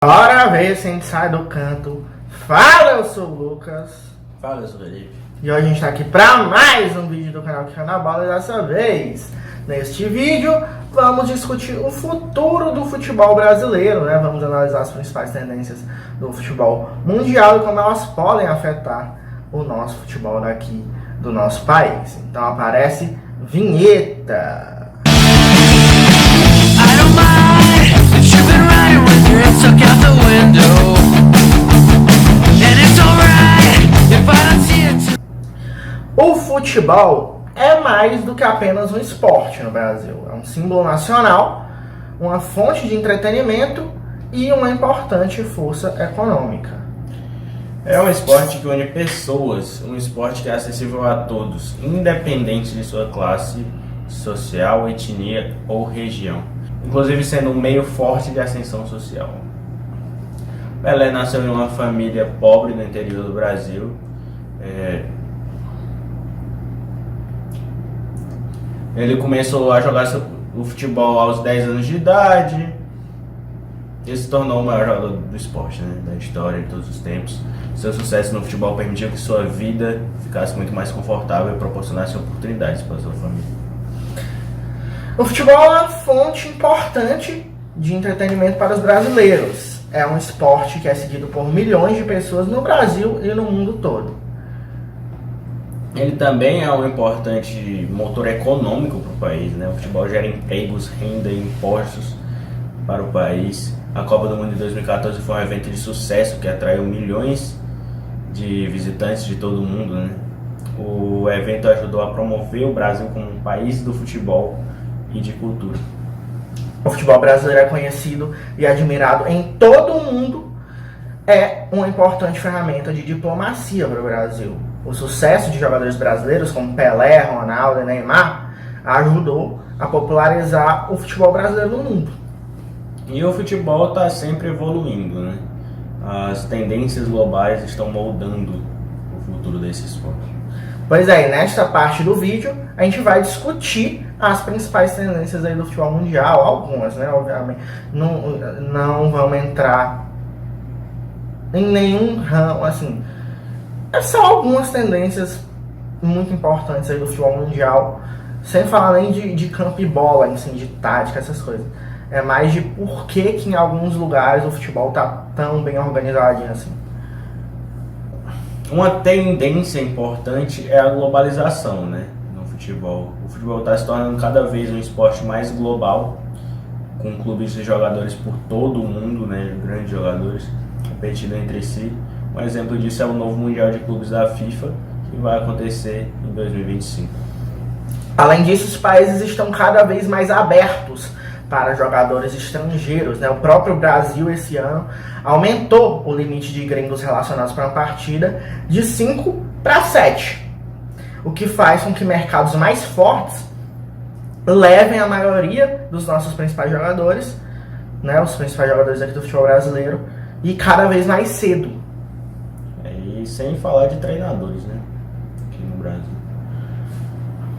Bora ver se a gente sai do canto. Fala, eu sou o Lucas. Fala, eu sou o Felipe. E hoje a gente tá aqui pra mais um vídeo do canal Quica na Bola. E dessa vez, neste vídeo, vamos discutir o futuro do futebol brasileiro, né? Vamos analisar as principais tendências do futebol mundial e como elas podem afetar o nosso futebol daqui do nosso país. Então aparece vinheta. O futebol é mais do que apenas um esporte no Brasil. É um símbolo nacional, uma fonte de entretenimento e uma importante força econômica. É um esporte que une pessoas, um esporte que é acessível a todos, independente de sua classe social, etnia ou região, inclusive sendo um meio forte de ascensão social. Pelé nasceu em uma família pobre no interior do Brasil. Ele começou a jogar o futebol aos 10 anos de idade e se tornou o maior jogador do esporte, né, da história de todos os tempos. Seu sucesso no futebol permitiu que sua vida ficasse muito mais confortável e proporcionasse oportunidades para sua família. O futebol é uma fonte importante de entretenimento para os brasileiros. É um esporte que é seguido por milhões de pessoas no Brasil e no mundo todo. Ele também é um importante motor econômico para o país, né? O futebol gera empregos, renda e impostos para o país. A Copa do Mundo de 2014 foi um evento de sucesso que atraiu milhões de visitantes de todo o mundo, né? O evento ajudou a promover o Brasil como um país do futebol e de cultura. O futebol brasileiro é conhecido e admirado em todo o mundo. É uma importante ferramenta de diplomacia para o Brasil. O sucesso de jogadores brasileiros como Pelé, Ronaldo e Neymar ajudou a popularizar o futebol brasileiro no mundo. E o futebol está sempre evoluindo, né? As tendências globais estão moldando o futuro desse esporte. Pois é, e nesta parte do vídeo a gente vai discutir as principais tendências aí do futebol mundial, algumas, né? Obviamente, não vamos entrar em nenhum ramo, assim. São algumas tendências muito importantes aí do futebol mundial, sem falar nem de campo e bola, assim, de tática, essas coisas. É mais de por que em alguns lugares o futebol tá tão bem organizadinho assim. Uma tendência importante é a globalização, né, no futebol. O futebol está se tornando cada vez um esporte mais global, com clubes de jogadores por todo o mundo, né, grandes jogadores competindo entre si. Um exemplo disso é o novo Mundial de Clubes da FIFA, que vai acontecer em 2025. Além disso, os países estão cada vez mais abertos para jogadores estrangeiros, né? O próprio Brasil, esse ano, aumentou o limite de gringos relacionados para uma partida de 5 para 7, o que faz com que mercados mais fortes levem a maioria dos nossos principais jogadores, né? Os principais jogadores aqui do futebol brasileiro, e cada vez mais cedo. E sem falar de treinadores, né, aqui no Brasil.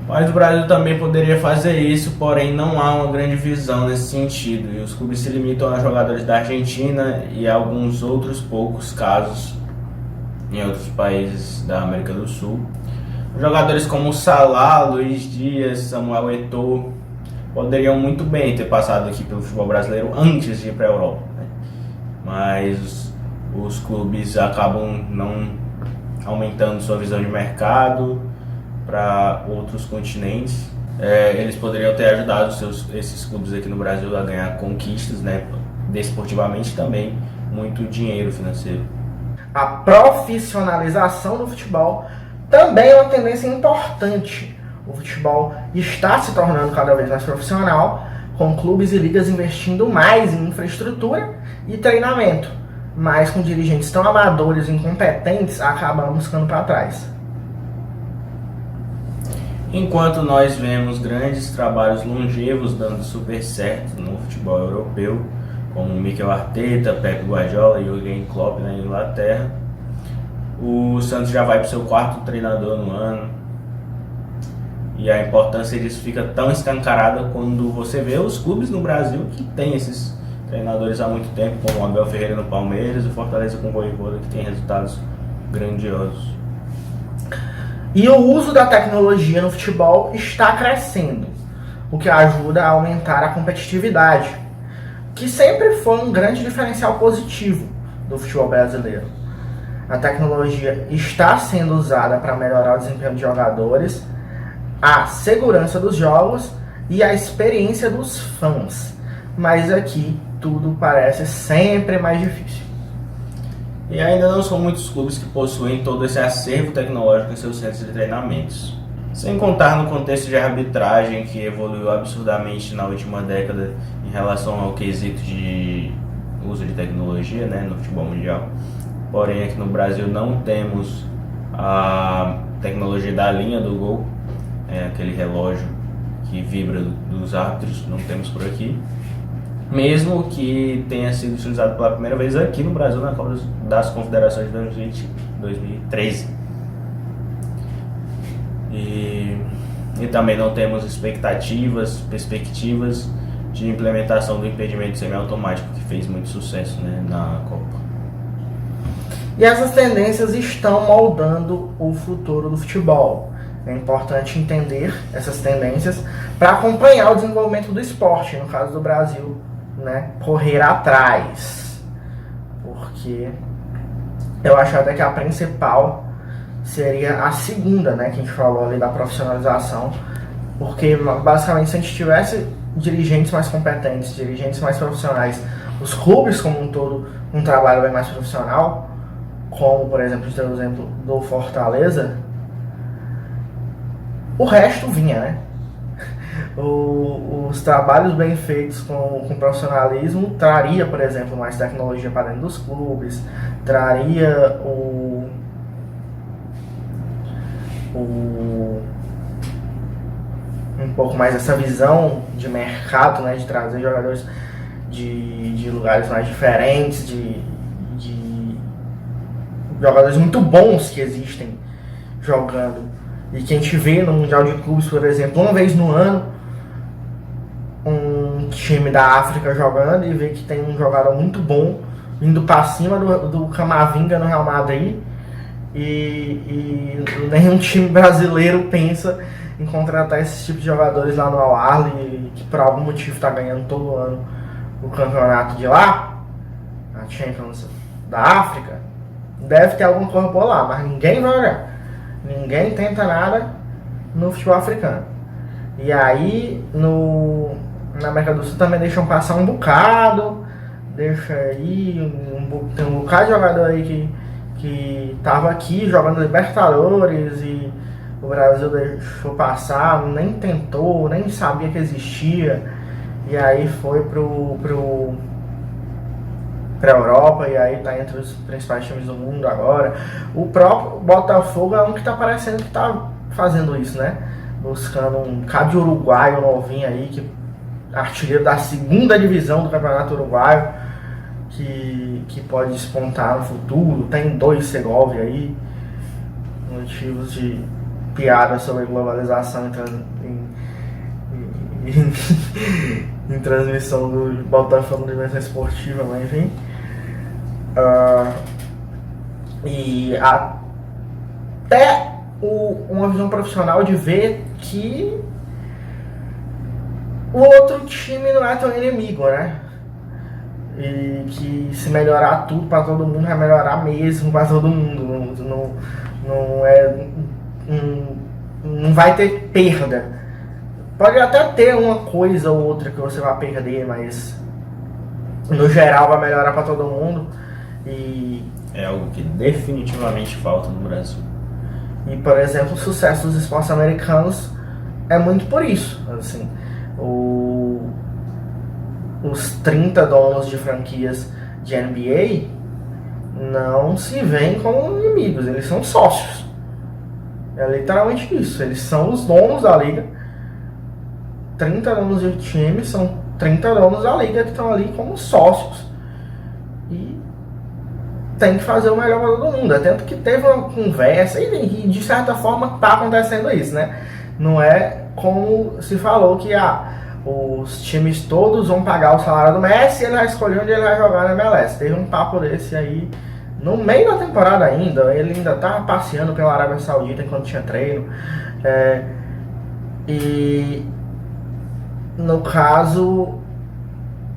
Mas o Brasil também poderia fazer isso, porém não há uma grande visão nesse sentido. E os clubes se limitam a jogadores da Argentina e a alguns outros poucos casos em outros países da América do Sul. Jogadores como Salah, Luiz Dias, Samuel Eto'o poderiam muito bem ter passado aqui pelo futebol brasileiro antes de ir para a Europa, né? Mas os clubes acabam não aumentando sua visão de mercado para outros continentes. Eles poderiam ter ajudado esses clubes aqui no Brasil a ganhar conquistas, né, desportivamente, também muito dinheiro financeiro. A profissionalização do futebol também é uma tendência importante. O futebol está se tornando cada vez mais profissional, com clubes e ligas investindo mais em infraestrutura e treinamento, mas com dirigentes tão amadores e incompetentes, acabamos ficando para trás. Enquanto nós vemos grandes trabalhos longevos dando super certo no futebol europeu, como Mikel Arteta, Pep Guardiola e Jürgen Klopp na Inglaterra, o Santos já vai para o seu 4º treinador no ano, e a importância disso fica tão escancarada quando você vê os clubes no Brasil que tem esses treinadores há muito tempo, como o Abel Ferreira no Palmeiras e o Fortaleza com o Vojvoda, que tem resultados grandiosos. E o uso da tecnologia no futebol está crescendo, o que ajuda a aumentar a competitividade, que sempre foi um grande diferencial positivo do futebol brasileiro. A tecnologia está sendo usada para melhorar o desempenho de jogadores, a segurança dos jogos e a experiência dos fãs. Mas aqui tudo parece sempre mais difícil. E ainda não são muitos clubes que possuem todo esse acervo tecnológico em seus centros de treinamentos. Sem contar no contexto de arbitragem, que evoluiu absurdamente na última década em relação ao quesito de uso de tecnologia, né, no futebol mundial. Porém, aqui no Brasil não temos a tecnologia da linha do gol, aquele relógio que vibra dos árbitros, não temos por aqui. Mesmo que tenha sido utilizado pela primeira vez aqui no Brasil na Copa das Confederações de 2013. E também não temos perspectivas de implementação do impedimento semiautomático, que fez muito sucesso, né, na Copa. E essas tendências estão moldando o futuro do futebol. É importante entender essas tendências para acompanhar o desenvolvimento do esporte, no caso do Brasil, né, correr atrás. Porque eu acho até que a principal seria a segunda, né, que a gente falou ali da profissionalização. Porque basicamente se a gente tivesse dirigentes mais competentes, dirigentes mais profissionais, os clubes como um todo, um trabalho bem mais profissional, como por exemplo, o exemplo do Fortaleza, o resto vinha, né? Os trabalhos bem feitos com profissionalismo traria, por exemplo, mais tecnologia para dentro dos clubes, traria um pouco mais essa visão de mercado, né, de trazer jogadores de lugares mais diferentes, de jogadores muito bons que existem jogando e que a gente vê no Mundial de Clubes, por exemplo, uma vez no ano, um time da África jogando e vê que tem um jogador muito bom indo para cima do Camavinga no Real Madrid e nenhum time brasileiro pensa em contratar esse tipo de jogadores lá no Al Ahly, que por algum motivo está ganhando todo ano o campeonato de lá, a Champions da África. Deve ter alguma coisa por lá, mas ninguém vai olhar. Ninguém tenta nada no futebol africano. E aí, na América do Sul também deixam passar um bocado. Deixa aí, tem um bocado de jogador aí que tava aqui jogando Libertadores e o Brasil deixou passar, nem tentou, nem sabia que existia. E aí foi pra Europa e aí tá entre os principais times do mundo agora. O próprio Botafogo é um que tá parecendo que tá fazendo isso, né? Buscando um cabo de uruguaio novinho aí, artilheiro da segunda divisão do Campeonato Uruguaio, que pode despontar no futuro. Tem 2 Segovia aí, motivos de piada sobre globalização em transmissão do Botafogo na dimensão esportiva, mas enfim. E até uma visão profissional de ver que o outro time não é tão inimigo, né? E que se melhorar tudo para todo mundo, vai melhorar mesmo para todo mundo. Não vai ter perda. Pode até ter uma coisa ou outra que você vai perder, mas no geral vai melhorar para todo mundo. E é algo que definitivamente falta no Brasil. E, por exemplo, o sucesso dos esportes americanos é muito por isso. Assim, os 30 donos de franquias de NBA não se veem como inimigos, eles são sócios. É literalmente isso, eles são os donos da liga. 30 donos de time são 30 donos da liga que estão ali como sócios. E tem que fazer o melhor para todo mundo. É tanto que teve uma conversa, e de certa forma está acontecendo isso, né? Não é como se falou que os times todos vão pagar o salário do Messi e ele vai escolher onde ele vai jogar na MLS. Teve um papo desse aí no meio da temporada ainda, ele ainda estava passeando pela Arábia Saudita enquanto tinha treino. E no caso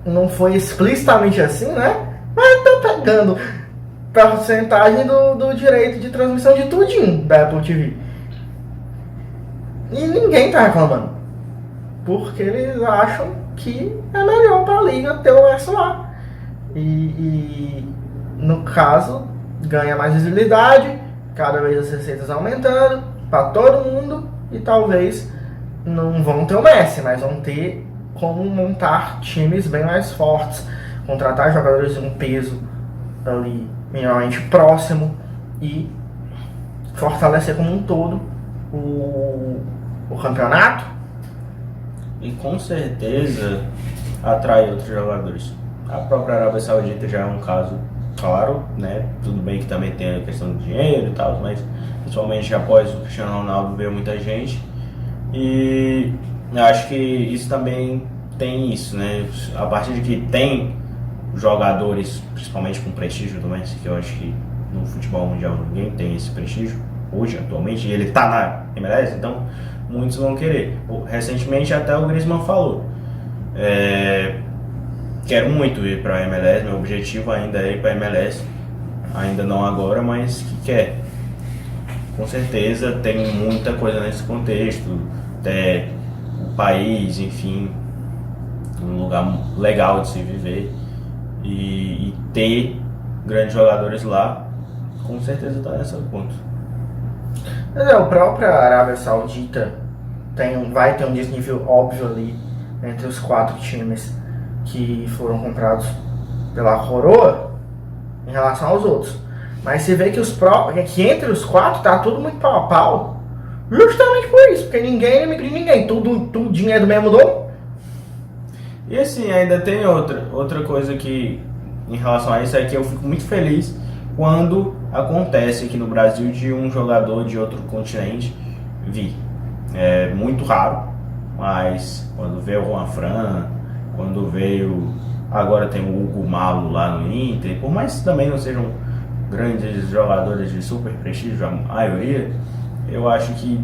não foi explicitamente assim, né? Mas tá pegando porcentagem do direito de transmissão de tudinho da Apple TV. E ninguém tá reclamando. Porque eles acham que é melhor pra liga ter o S lá. E no caso, ganha mais visibilidade, cada vez as receitas aumentando para todo mundo, e talvez não vão ter o Messi, mas vão ter como montar times bem mais fortes, contratar jogadores de um peso ali minimamente próximo e fortalecer como um todo o campeonato. E com certeza atrai outros jogadores. A própria Arábia Saudita já é um caso claro, né? Tudo bem que também tem a questão do dinheiro e tal, mas principalmente após o Cristiano Ronaldo veio muita gente. E eu acho que isso também tem isso, né? A partir de que tem jogadores, principalmente com prestígio do Messi, que eu acho que no futebol mundial ninguém tem esse prestígio hoje, atualmente, e ele tá na MLS, então muitos vão querer. Recentemente até o Griezmann falou, quero muito ir para a MLS, meu objetivo ainda é ir para a MLS, ainda não agora, mas que quer. Com certeza tem muita coisa nesse contexto, até o país, enfim, um lugar legal de se viver, e ter grandes jogadores lá, com certeza está nesse ponto. Mas o próprio Arábia Saudita vai ter um desnível óbvio ali entre os 4 times que foram comprados pela coroa em relação aos outros. Mas você vê que entre os 4 tá tudo muito pau a pau, justamente por isso, porque ninguém é ninguém, tudinho é do mesmo dono. E assim, ainda tem outra coisa que, em relação a isso, é que eu fico muito feliz quando acontece aqui no Brasil de um jogador de outro continente vir. É muito raro, mas quando veio o Juan Fran, quando veio, agora tem o Hugo Malo lá no Inter, por mais que também não sejam grandes jogadores de super prestígio, a maioria, eu acho que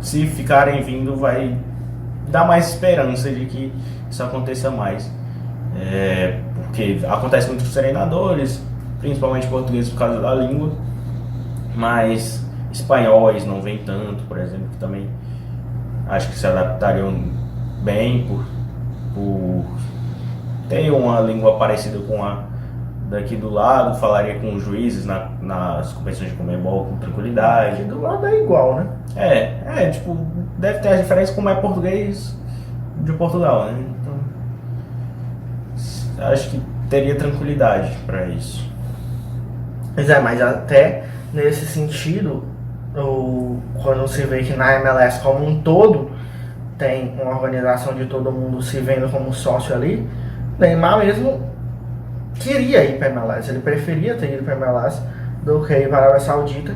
se ficarem vindo vai dar mais esperança de que isso aconteça mais. Porque acontece muito com os treinadores, principalmente portugueses por causa da língua, mas espanhóis não vem tanto, por exemplo, que também acho que se adaptariam bem por ter uma língua parecida com a daqui do lado, falaria com os juízes nas competições de Conmebol com tranquilidade. Aqui do lado é igual, né? Tipo, deve ter a diferença como é português de Portugal, né? Então, acho que teria tranquilidade para isso. Mas até nesse sentido, quando se vê que na MLS como um todo tem uma organização de todo mundo se vendo como sócio ali, Neymar mesmo queria ir para a MLS, ele preferia ter ido para a MLS do que ir para a Arábia Saudita,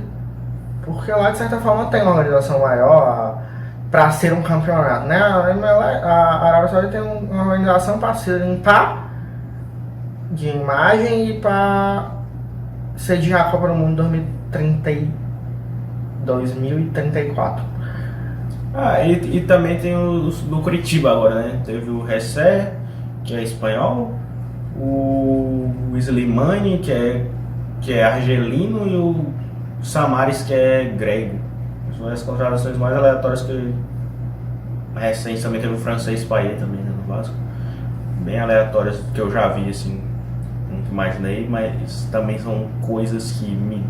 porque lá de certa forma tem uma organização maior para ser um campeonato, né? A Arábia Saudita tem uma organização para se limpar de imagem e para sediar a Copa do Mundo 2034. E também tem os do Curitiba agora, né? Teve o Ressé, que é espanhol, o Slimani, que é argelino, e o Samaris, que é grego. São as contratações mais aleatórias que recente. Também teve o francês Payet também, né, no Vasco. Bem aleatórias que eu já vi, assim, nunca imaginei, mas também são coisas que me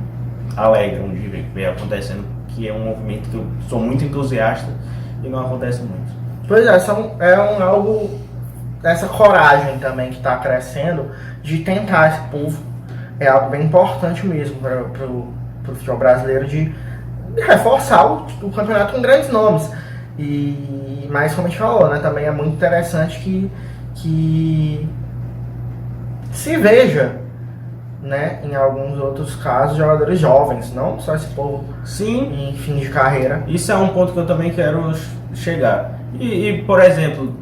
alegram de ver acontecendo, que é um movimento que eu sou muito entusiasta e não acontece muito. Pois é, algo dessa coragem também que está crescendo de tentar esse povo. É algo bem importante mesmo para o futebol brasileiro de reforçar o campeonato com grandes nomes. Mas como a gente falou, né, também é muito interessante que se veja, né, em alguns outros casos, jogadores jovens, não só esse povo Sim, em fim de carreira. isso é um ponto que eu também quero chegar. Por exemplo,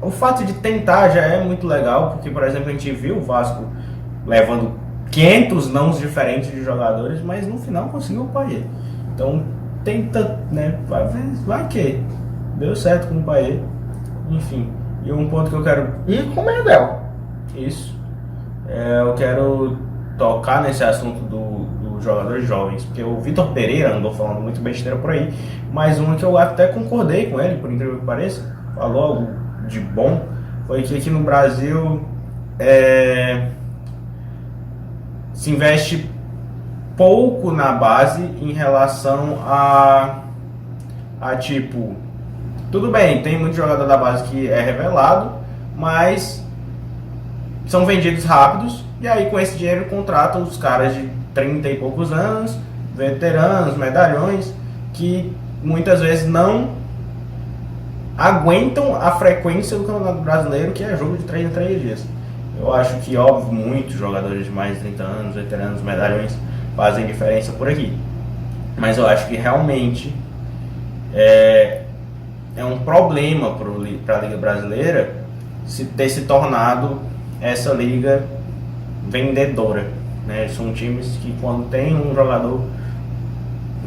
o fato de tentar já é muito legal, porque, por exemplo, a gente viu o Vasco levando 500 nãos diferentes de jogadores, mas no final conseguiu o Payet. Então, tenta, né? Vai que deu certo com o Payet. Enfim, e um ponto que eu quero... E com o Medel. Isso. Eu quero tocar nesse assunto dos jogadores jovens, porque o Vitor Pereira andou falando muito besteira por aí, mas uma que eu até concordei com ele, por incrível que pareça, falou algo de bom, foi que aqui no Brasil se investe pouco na base em relação a tipo, tudo bem, tem muito jogador da base que é revelado, mas são vendidos rápidos, e aí com esse dinheiro contratam os caras de 30 e poucos anos, veteranos, medalhões, que muitas vezes não aguentam a frequência do Campeonato Brasileiro, que é jogo de 3 em 3 dias. Eu acho que, óbvio, muitos jogadores de mais de 30 anos, veteranos, medalhões, fazem diferença por aqui. Mas eu acho que realmente é um problema para a Liga Brasileira ter se tornado essa liga vendedora, né? São times que, quando tem um jogador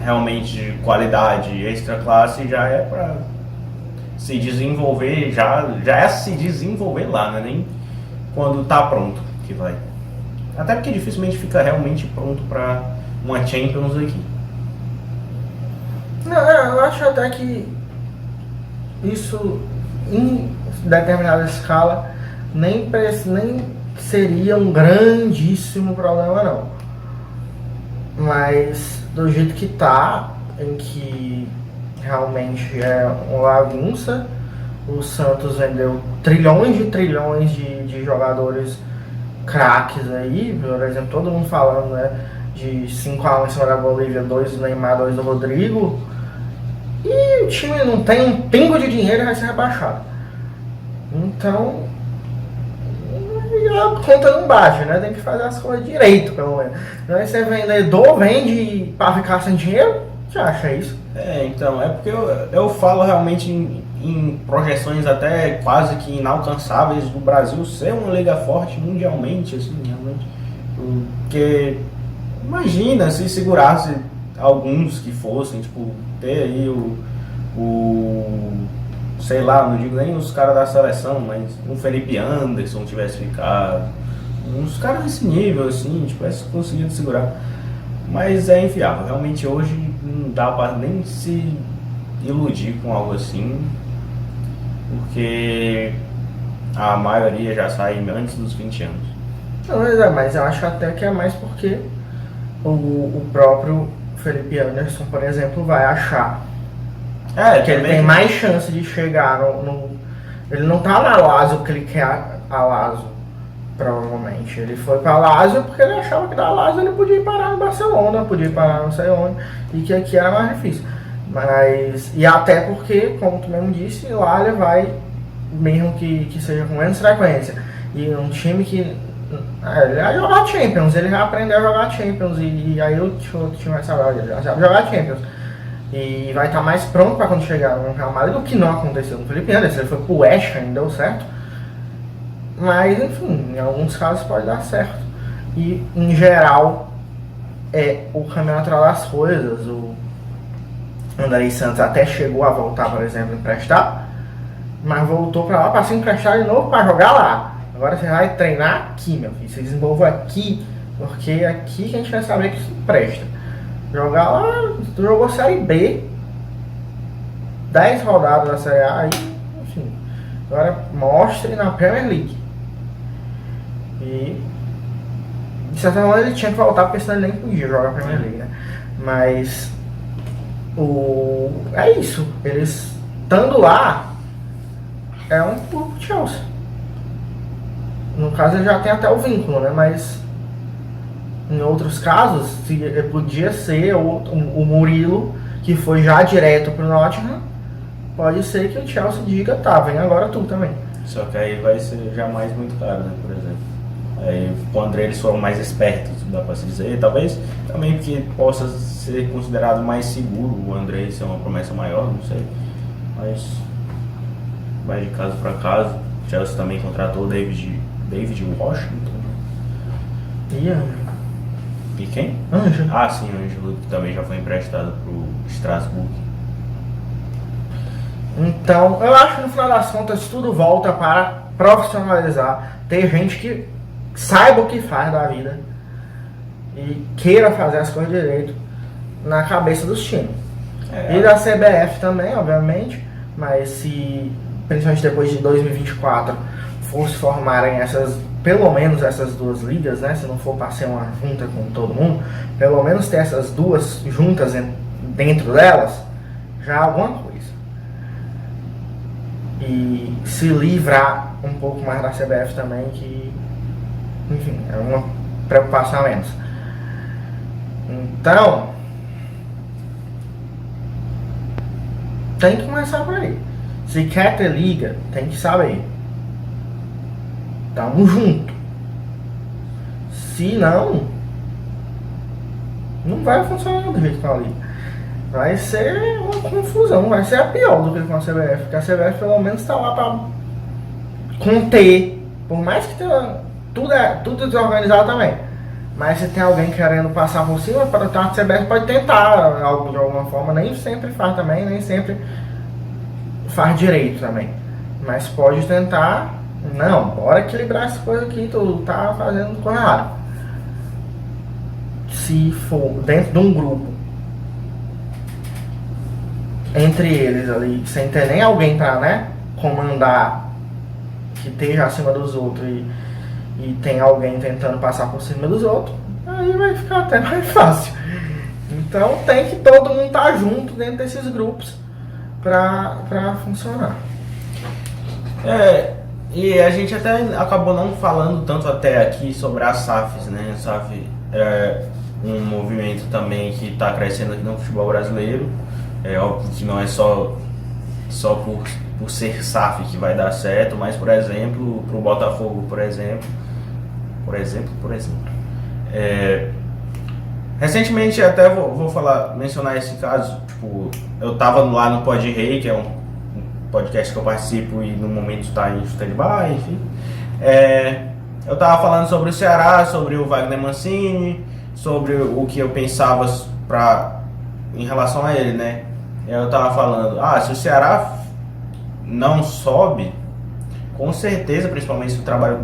realmente de qualidade, extra classe, já é para se desenvolver, já é se desenvolver lá, né? Nem quando tá pronto que vai. Até porque dificilmente fica realmente pronto para uma Champions aqui. Não, eu acho até que isso, em determinada escala, nem seria um grandíssimo problema, não. Mas do jeito que tá, em que realmente é uma bagunça, o Santos vendeu trilhões de jogadores craques aí, por exemplo, todo mundo falando, né, de 5-1 em cima da Bolívia, 2 do Neymar, 2 do Rodrigo, e o time não tem um pingo de dinheiro e vai ser rebaixado. Então, a conta não bate, né? Tem que fazer as coisas direito, pelo menos. Não é ser vendedor, vende pra ficar sem dinheiro? Você acha isso? Então, é porque eu falo realmente em projeções até quase que inalcançáveis do Brasil ser uma liga forte mundialmente, assim, realmente. Porque imagina se segurasse alguns que fossem, tipo, ter aí sei lá, não digo nem os caras da seleção, mas um Felipe Anderson tivesse ficado, uns caras desse nível, assim, tivesse conseguido segurar. Mas é inviável, realmente hoje não dá pra nem se iludir com algo assim, porque a maioria já sai antes dos 20 anos. Não, mas eu acho até que é mais porque o próprio Felipe Anderson, por exemplo, vai achar que ele tem mais chance de chegar ele não tá na Lazio porque ele quer a Lazio, provavelmente. Ele foi pra Lazio porque ele achava que da Lazio ele podia ir parar no Barcelona, podia ir parar não sei onde, e que aqui era mais difícil. E até porque, como tu mesmo disse, lá ele vai, mesmo que seja com menos frequência, e um time que ele vai jogar Champions, ele vai aprender a jogar Champions, e aí o time vai saber, ele já sabe jogar Champions. E vai estar mais pronto para quando chegar no Real Madrid, o que não aconteceu no Felipe Anderson. Ele foi pro West Ham, deu certo. Mas, enfim, em alguns casos pode dar certo. E, em geral, o caminho natural das coisas. O Andrei Santos até chegou a voltar, por exemplo, emprestar, mas voltou para lá para se emprestar de novo para jogar lá. Agora você vai treinar aqui, meu filho. Você desenvolve aqui, porque é aqui que a gente vai saber que se presta. Jogar lá, tu jogou Série B, 10 rodadas da Série A, aí, enfim, agora mostre na Premier League. E, de certa maneira, ele tinha que voltar, porque senão ele nem podia jogar a Premier League, né? Mas, é isso, eles estando lá, é um pro Chelsea. No caso, ele já tem até o vínculo, né? Mas em outros casos, podia ser o Murilo, que foi já direto pro Nottingham. Pode ser que o Chelsea diga, tá, vem agora tu também. Só que aí vai ser jamais muito caro, né, por exemplo. Aí com o André eles foram mais espertos, dá pra se dizer. Talvez também porque possa ser considerado mais seguro o André ser uma promessa maior, não sei. mas vai de caso para caso. O Chelsea também contratou o David Washington. E Ângelo? E quem? Ângelo. Ah, sim, o Ângelo, que também já foi emprestado pro Strasbourg. Então, eu acho que no final das contas tudo volta para profissionalizar, ter gente que saiba o que faz da vida e queira fazer as coisas direito na cabeça dos times. E da CBF também, obviamente, mas se, principalmente depois de 2024, fosse formarem pelo menos essas duas ligas, né? Se não for para ser uma junta com todo mundo, pelo menos ter essas duas juntas dentro delas, já é alguma coisa. E se livrar um pouco mais da CBF também, que, enfim, é uma preocupação a menos. Então, tem que começar por aí. Se quer ter liga, tem que saber. Tamo junto. Se não, não vai funcionar do jeito que tá ali. Vai ser uma confusão, vai ser a pior do que com a CBF. Porque a CBF pelo menos tá lá pra conter. Por mais que tenha, tudo desorganizado também. Mas se tem alguém querendo passar por cima, a CBF pode tentar algo de alguma forma. Nem sempre faz também, nem sempre faz direito também. Mas pode tentar. Não, bora equilibrar essa coisa aqui, tu tá fazendo coisa errada. Se for dentro de um grupo, entre eles ali, sem ter nem alguém pra, né, comandar, que esteja acima dos outros e tem alguém tentando passar por cima dos outros, aí vai ficar até mais fácil. Então tem que todo mundo estar junto dentro desses grupos pra funcionar. E a gente até acabou não falando tanto até aqui sobre as SAFs, né? A SAF é um movimento também que está crescendo aqui no futebol brasileiro. É óbvio que não é só por ser SAF que vai dar certo, mas, por exemplo, para o Botafogo, por exemplo. Recentemente, até vou mencionar esse caso, tipo, eu estava lá no Pod Rei, que é um podcast que eu participo e no momento está em stand-by, enfim. Eu estava falando sobre o Ceará, sobre o Wagner Mancini, sobre o que eu pensava em relação a ele, né? Eu estava falando, se o Ceará não sobe, com certeza, principalmente se o trabalho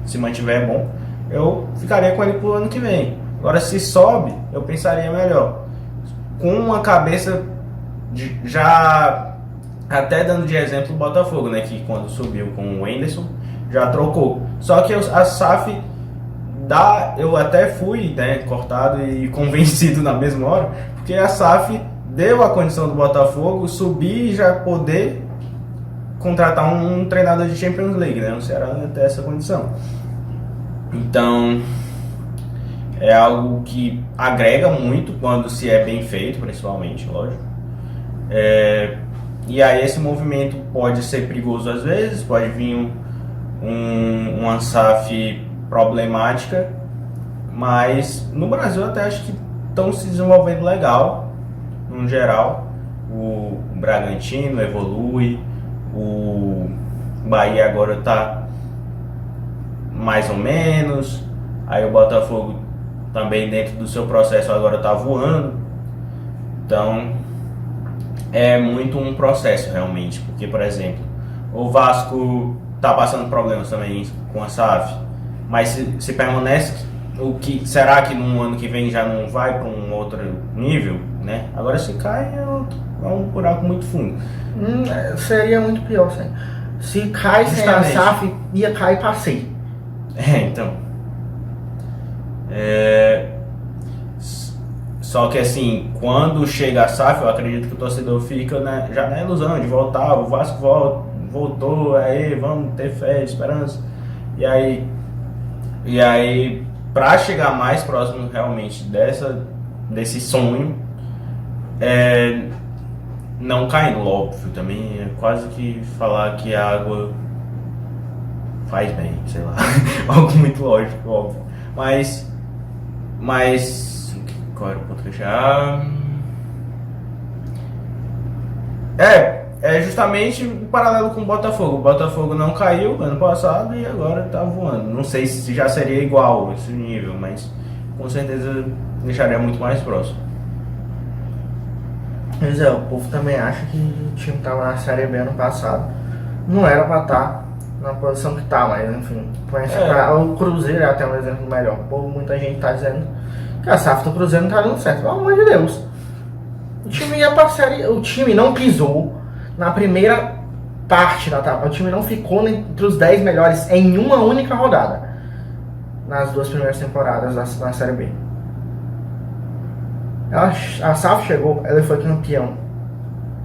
se mantiver bom, eu ficaria com ele pro ano que vem. Agora, se sobe, eu pensaria melhor. Com uma cabeça já... Até dando de exemplo o Botafogo, né, que quando subiu com o Wenderson, já trocou. Só que a SAF eu até fui, né, cortado e convencido na mesma hora, porque a SAF deu a condição do Botafogo subir e já poder contratar um treinador de Champions League, né, o Ceará não tem essa condição. Então, é algo que agrega muito quando se é bem feito, principalmente, lógico. E aí esse movimento pode ser perigoso às vezes, pode vir uma SAF problemática, mas no Brasil até acho que estão se desenvolvendo legal, no geral. O Bragantino evolui, o Bahia agora está mais ou menos, aí o Botafogo também dentro do seu processo agora está voando, então... É muito um processo realmente, porque, por exemplo, o Vasco está passando problemas também com a SAF, mas se permanece, será que no ano que vem já não vai para um outro nível, né? Agora se cai é um buraco muito fundo. Seria muito pior, sim. Se cai sem a SAF, ia cair para C. Então. Só que assim, quando chega a SAF, eu acredito que o torcedor fica já na ilusão de voltar, o Vasco voltou, aí vamos ter fé, esperança. E aí para chegar mais próximo realmente desse sonho, não caindo, óbvio, também é quase que falar que a água faz bem, sei lá, algo muito lógico, óbvio. Mas qual era o ponto que eu já... é justamente o paralelo com o Botafogo. O Botafogo não caiu ano passado e agora tá voando. Não sei se já seria igual esse nível, mas com certeza deixaria muito mais próximo. Pois é, o povo também acha que o time estava na Série B ano passado. Não era para estar na posição que tá, mas enfim. O Cruzeiro é até um exemplo melhor. O povo, muita gente tá dizendo que a SAF do Cruzeiro não tá dando certo. Pelo amor de Deus. O time ia pra Série... O time não pisou na primeira parte da tabela. O time não ficou entre os 10 melhores em uma única rodada. Nas 2 primeiras temporadas da Série B. A SAF chegou, ela foi campeão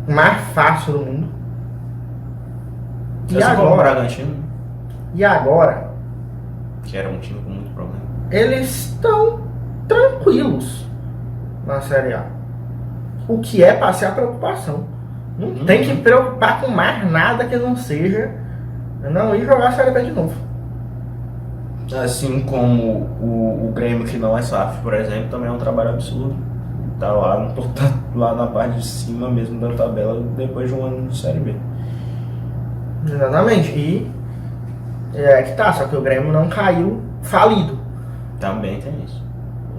mais fácil do mundo. E agora, que era um time com muito problema, eles estão tranquilos na Série A. O que é passar a preocupação. Não tem que preocupar com mais nada que não seja não ir jogar a Série B de novo. Assim como o Grêmio, que não é SAF, por exemplo, também é um trabalho absurdo. Tá lá na parte de cima mesmo da tabela depois de um ano de Série B. Exatamente. E é que tá, só que o Grêmio não caiu falido. Também tem isso.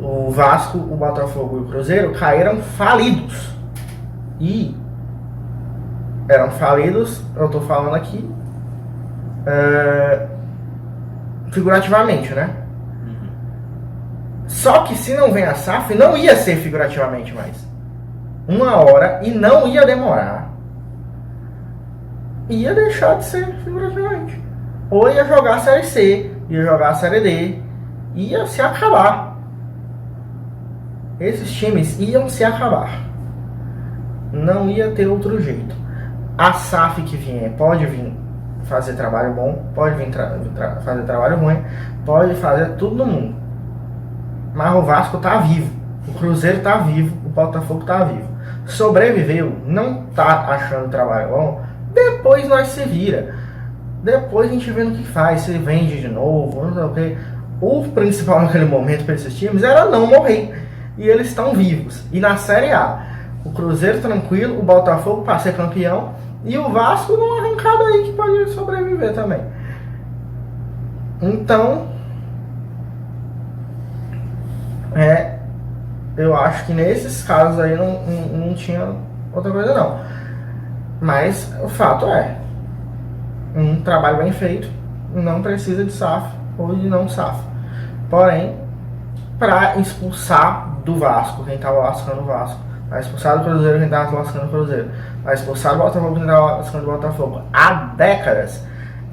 O Vasco, o Botafogo e o Cruzeiro caíram falidos. E eram falidos, eu tô falando aqui figurativamente, né? Só que se não vem a SAF, não ia ser figurativamente mais. Uma hora, e não ia demorar. Ia deixar de ser figurativamente. Ou ia jogar a Série C, ia jogar a Série D, ia se acabar. Esses times iam se acabar. Não ia ter outro jeito. A SAF que vier pode vir fazer trabalho bom, pode vir fazer trabalho ruim, pode fazer tudo no mundo. Mas o Vasco tá vivo, o Cruzeiro tá vivo, o Botafogo tá vivo. Sobreviveu, não tá achando trabalho bom, depois nós se vira. Depois a gente vê no que faz, se vende de novo, não sei o que. O principal naquele momento para esses times era não morrer. E eles estão vivos. E na Série A, o Cruzeiro tranquilo, o Botafogo para ser campeão e o Vasco numa arrancada aí que pode sobreviver também. Então, eu acho que nesses casos aí não tinha outra coisa não. Mas o fato é, um trabalho bem feito não precisa de SAF ou de não SAF. Porém, para expulsar do Vasco quem estava lascando o Vasco, para expulsar do Cruzeiro quem estava lascando o Cruzeiro, para expulsar do Botafogo quem estava lascando o Botafogo há décadas,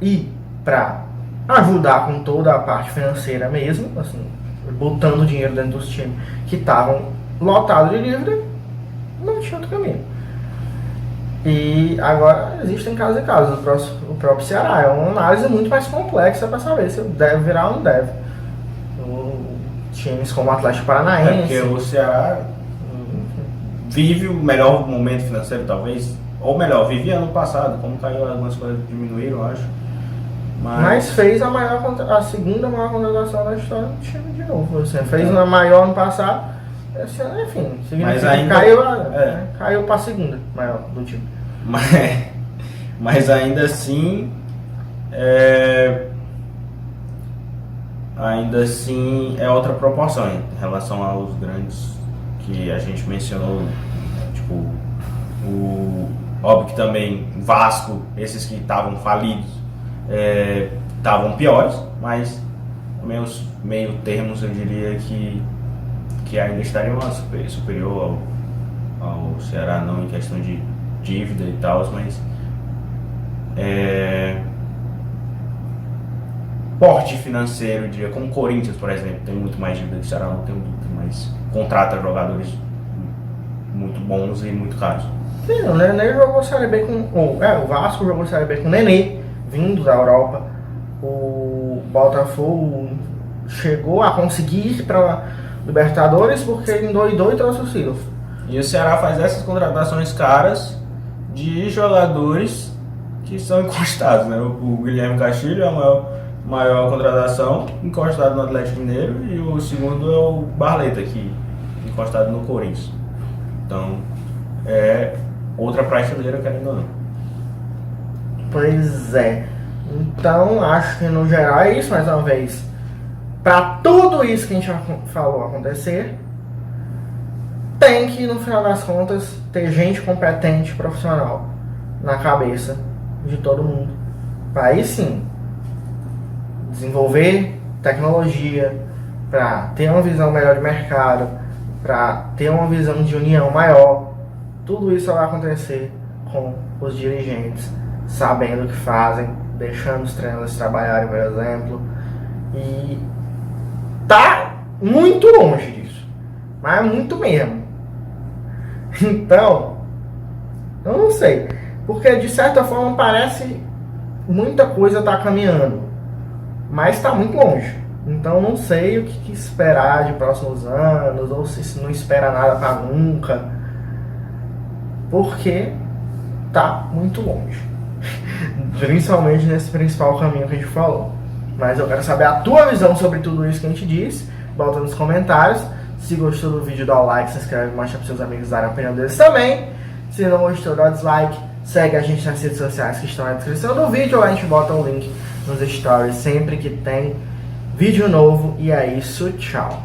e para ajudar com toda a parte financeira mesmo, assim, botando dinheiro dentro dos times que estavam lotados de dívida, não tinha outro caminho. E agora existem casos e casos. O próprio Ceará é uma análise muito mais complexa para saber se deve virar ou não deve. Times como o Atlético Paranaense. Porque o Ceará vive o melhor momento financeiro, talvez. Ou melhor, vivia ano passado, como caiu algumas coisas diminuíram, eu acho. Mas fez a segunda maior contratação da história do time de novo. Assim, fez uma maior ano passado, esse ano, enfim, caiu para a segunda maior do time. Mas ainda assim, é outra proporção em relação aos grandes que a gente mencionou, tipo, óbvio que também Vasco, esses que estavam falidos, estavam piores, mas meus meio termos eu diria que ainda estariam superior ao Ceará, não em questão de dívida e tal, mas porte financeiro, eu diria, como o Corinthians, por exemplo, tem muito mais dívida que o Ceará, não tem muito, mas contrata jogadores muito bons e muito caros. Sim, o Nenê jogou Série B o Vasco jogou Série B com o Nenê, vindo da Europa. O Botafogo chegou a conseguir ir para Libertadores porque ele endoidou e trouxe o Silas. E o Ceará faz essas contratações caras de jogadores que são encostados, né? O Guilherme Castilho é a maior contratação, encostado no Atlético Mineiro, e o segundo é o Barleta, aqui, encostado no Corinthians. Então, é outra prateleira, querendo ou não. Pois é. Então, acho que no geral é isso, mais uma vez. Para tudo isso que a gente falou acontecer, tem que, no final das contas, ter gente competente, profissional, na cabeça de todo mundo. Para aí sim, desenvolver tecnologia, para ter uma visão melhor de mercado, para ter uma visão de união maior. Tudo isso vai acontecer com os dirigentes sabendo o que fazem, deixando os treinadores trabalharem, por exemplo. E tá muito longe disso, mas muito mesmo. Então, eu não sei, porque de certa forma parece muita coisa tá caminhando, mas tá muito longe. Então não sei o que esperar de próximos anos, ou se não espera nada para nunca, porque tá muito longe. Principalmente nesse principal caminho que a gente falou. Mas eu quero saber a tua visão sobre tudo isso que a gente disse. Bota nos comentários. Se gostou do vídeo, dá o like, se inscreve, mostra para seus amigos darem a opinião deles também. Se não gostou, dá dislike. Segue a gente nas redes sociais que estão na descrição do vídeo. Ou a gente bota um link nos stories sempre que tem vídeo novo. E é isso, tchau.